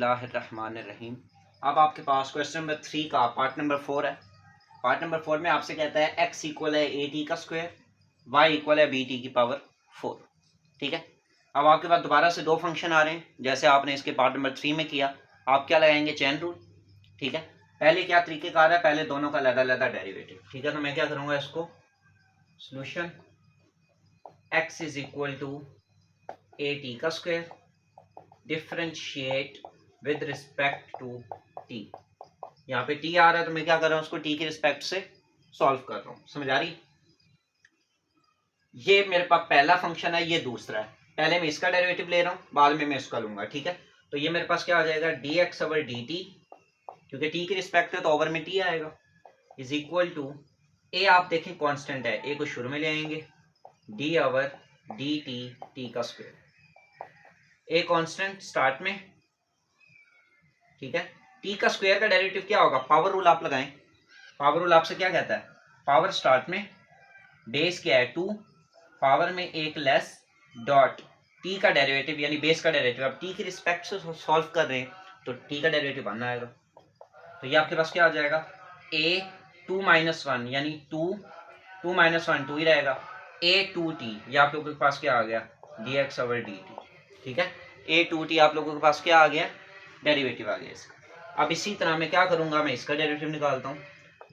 बिस्मिल्लाहिर्रहमानिर्रहीम। अब आपके पास क्वेश्चन नंबर 3 का पार्ट नंबर 4 है। पार्ट नंबर 4 में आपसे कहता है x इक्वल है ए टी का स्क्वायर, y इक्वल है बी टी की पावर 4। ठीक है, अब आपके पास दोबारा से दो फंक्शन आ रहे हैं जैसे आपने इसके पार्ट नंबर 3 में किया। आप क्या लगाएंगे? Chain rule. ठीक है, पहले क्या तरीकेकार है, पहले दोनों का अलग-अलग डेरिवेटिव। ठीक है, तो मैं क्या करूंगा, इसको solution x is equal to a t का square differentiate with respect to t। यहाँ पे t आ रहा है तो मैं क्या कर रहा हूँ, उसको t के रिस्पेक्ट से सॉल्व कर रहा हूँ। समझ आ रही? ये मेरे पास पहला फंक्शन है, ये दूसरा है। पहले मैं इसका डेरिवेटिव ले रहा हूँ, बाद में मैं इसका लूंगा। ठीक है, तो ये मेरे पास क्या आ जाएगा, dx ओवर dt, क्योंकि t के रिस्पेक्ट है तो ओवर में t आएगा, इज इक्वल टू a। आप देखें कांस्टेंट है, a को शुरू में ले आएंगे, d ओवर dt t का स्क्वायर। a कांस्टेंट स्टार्ट में। ठीक है, t का स्क्वायर का डेरिवेटिव क्या होगा, पावर रूल आप लगाएं। पावर रूल आपसे क्या कहता है, पावर स्टार्ट में, बेस क्या है 2, पावर में एक लेस, डॉट t का डेरिवेटिव यानी बेस का डेरिवेटिव। अब t के रिस्पेक्ट से सॉल्व कर रहे हैं तो t का डेरिवेटिव आना आएगा। तो ये आपके पास क्या आ जाएगा, a 2 माइनस 1 यानी 2 माइनस 1 2 ही रहेगा, a 2t। ये आप लोगों के पास क्या आ गया, dx ओवर dt। ठीक है, a 2t आप लोगों के पास क्या आ गया, डेरिवेटिव आ गया इसका। अब इसी तरह मैं क्या करूंगा, मैं इसका डेरिवेटिव निकालता हूँ,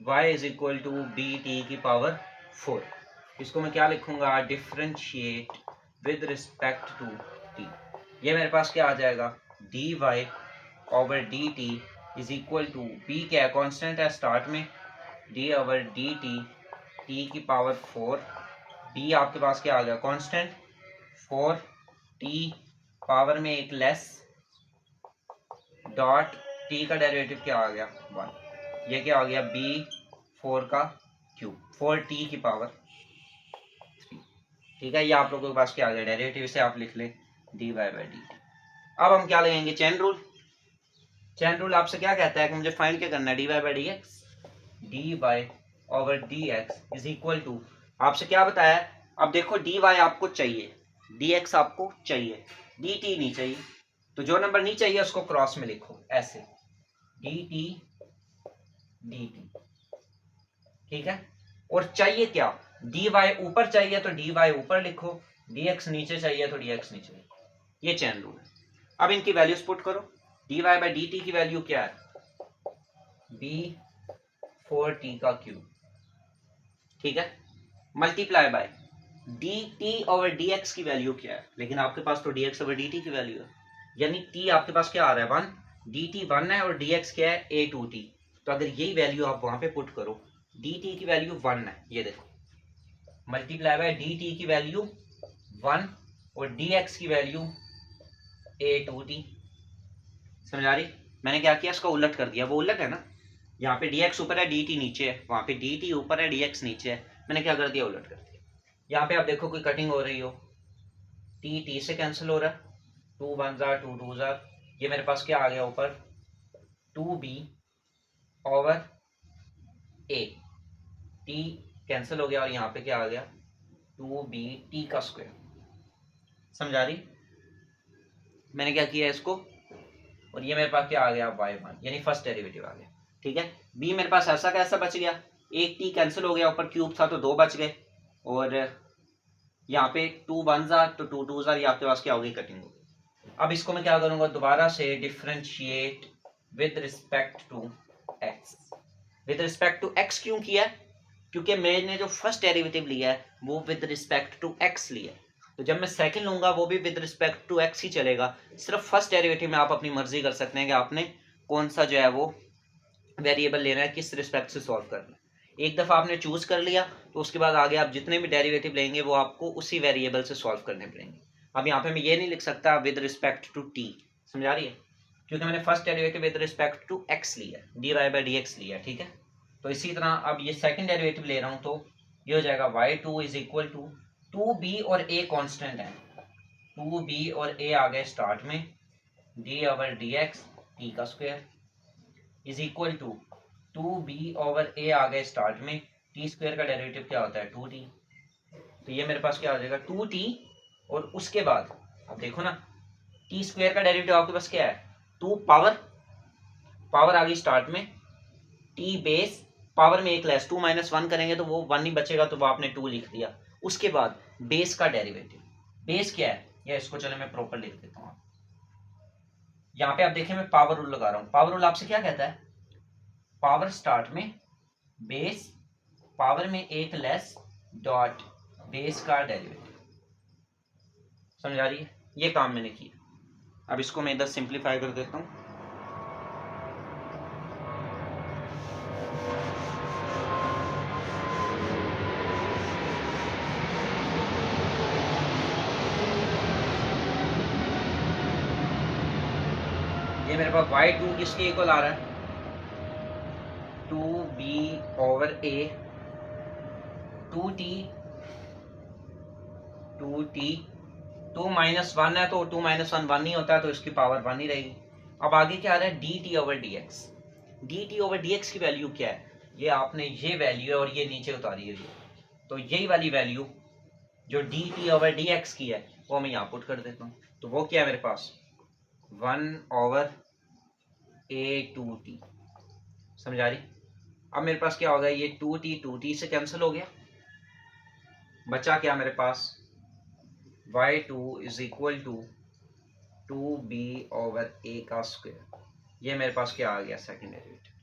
y is equal to b t की पावर 4। इसको मैं क्या लिखूंगा, differentiate with respect to t। ये मेरे पास क्या आ जाएगा, dy over dt is equal to, b क्या है, कांस्टेंट है स्टार्ट में, d ओवर dt t की पावर 4। b आपके पास क्या आ गया, कांस्टेंट 4, t पावर में एक लेस, डॉट t का डेरिवेटिव क्या आ गया 1। ये क्या आ गया, b 4 का क्यूब, 4t की पावर 3। ठीक है, ये आप लोगों के पास क्या आ गया डेरिवेटिव, से आप लिख लें dy बाई dt। अब हम क्या लगेंगे, चेन रूल। चेन रूल आपसे क्या कहता है कि मुझे फाइंड क्या करना है, dy by dx, dy over dx is equal to, आपसे क्या बताया है, अब देखो dy आपको चाहिए, dx आपको चाहिए, dt नहीं चाहिए। तो जो नंबर नहीं चाहिए उसको क्रॉस में लिखो ऐसे, dt dt। ठीक है, और चाहिए क्या, dy ऊपर चाहिए तो dy ऊपर लिखो, dx नीचे चाहिए तो dx नीचे। ये चेन रूल है। अब इनकी वैल्यूज पुट करो, dy बाई dt की वैल्यू क्या है, b 4t का क्यूब। ठीक है, multiply by dt over dx की वैल्यू क्या है, लेकिन आपके पास तो dx ओवर dt की वैल्यू है, यानी t आपके पास क्या आ रहा है 1, dt 1 है और dx क्या है a2t। तो अगर यही वैल्यू आप वहां पे पुट करो, dt की वैल्यू 1 है, ये देखो, मल्टीप्लाई बाय dt की वैल्यू 1 और dx की वैल्यू a2t। समझ आ रही? मैंने क्या किया, इसका उलट कर दिया, वो उलट है ना, यहाँ पे dx ऊपर है dt नीचे है, वहां पे dt ऊपर है dx नीचे है, मैंने क्या कर दिया, उलट कर दिया। यहाँ पे आप देखो कोई कटिंग हो रही हो, t से कैंसिल हो रहा है, 2 1 जार 2 2 जार, ये मेरे पास क्या आ गया ऊपर, 2b over a, t cancel हो गया और यहाँ पे क्या आ गया, 2bt का स्क्वायर। समझ आ रही? मैंने क्या किया इसको, और ये मेरे पास क्या आ गया, y1 यानी फर्स्ट डेरिवेटिव आ गया। ठीक है, b मेरे पास ऐसा कैसा बच गया, एक t कैंसिल हो गया, ऊपर क्यूब था तो 2 बच गए, और यहाँ पे 2 1 जार तो 2 2 जार, ये आपके पास क्या होगी, कटिंग होगी। अब इसको मैं क्या करूंगा, दोबारा से differentiate with respect to x। With respect to x क्यों किया, क्योंकि मैंने जो फर्स्ट डेरिवेटिव लिया है वो विद रिस्पेक्ट टू x लिया है, तो जब मैं सेकंड लूंगा वो भी विद रिस्पेक्ट टू x ही चलेगा। सिर्फ फर्स्ट डेरिवेटिव में आप अपनी मर्जी कर सकते हैं कि आपने कौन सा जो है वो वेरिएबल लेना है, किस रिस्पेक्ट से सॉल्व करना है। एक दफा आपने चूज कर लिया तो उसके बाद आगे आप जितने भी डेरिवेटिव लेंगे वो आपको उसी वेरिएबल से सॉल्व करने पड़ेंगे। अब यहाँ पे मैं ये नहीं लिख सकता विद रिस्पेक्ट टू t। समझ आ रही है, क्योंकि मैंने first derivative with respect to x लिया, dy बाई dx लिया। ठीक है, तो इसी तरह अब ये सेकंड डेरिवेटिव ले रहा हूं तो ये हो जाएगा y2 is equal to 2b और a कांस्टेंट है, 2b और a आ गए स्टार्ट में, d ओवर dx t का square is equal to 2b over a आ गए स्टार्ट में, t स्क्वायर का डेरिवेटिव क्या होता है 2t। तो ये मेरे पास क्या आ जाएगा 2t, और उसके बाद अब देखो ना, t स्क्वायर का डेरिवेटिव आपके पास क्या है 2 पावर आ गई स्टार्ट में, टी बेस पावर में एक लेस, 2 - 1 करेंगे तो वो 1 ही बचेगा, तो वो आपने 2 लिख दिया। उसके बाद बेस का डेरिवेटिव, बेस क्या है, या इसको चले मैं प्रॉपर लिख देता हूँ। यहाँ पे आप देखें मैं पावर रूल लगा रहा हूँ। पावर रूल आपसे क्या कहता है, पावर स्टार्ट में बेस पावर में एक लेस डॉट बेस का डेरिवेटिव। समझ आ रही है, ये काम मैंने किया। अब इसको मैं इधर सिंप्लीफाई कर देता हूँ। ये मेरे पास y2 किसके इक्वल आ रहा है, 2b/a, 2t 2 - 1 है तो 2 - 1 1 ही होता है, तो इसकी पावर 1 ही रहेगी। अब आगे क्या आ रहा है, dt/dx। dt/dx की वैल्यू क्या है, ये आपने ये वैल्यू है और ये नीचे उतारी हुई है, तो यही वाली वैल्यू जो dt/dx की है वो मैं यहाँ पुट कर देता हूँ। तो वो क्या है मेरे पास, 1/a2t। समझ आ रही। अब मेरे पास क्या होगा, ये 2t से कैंसिल हो गया, बचा क्या मेरे पास, y2 = 2b/a²। ये मेरे पास क्या आ गया, सेकेंड डेरिवेटिव।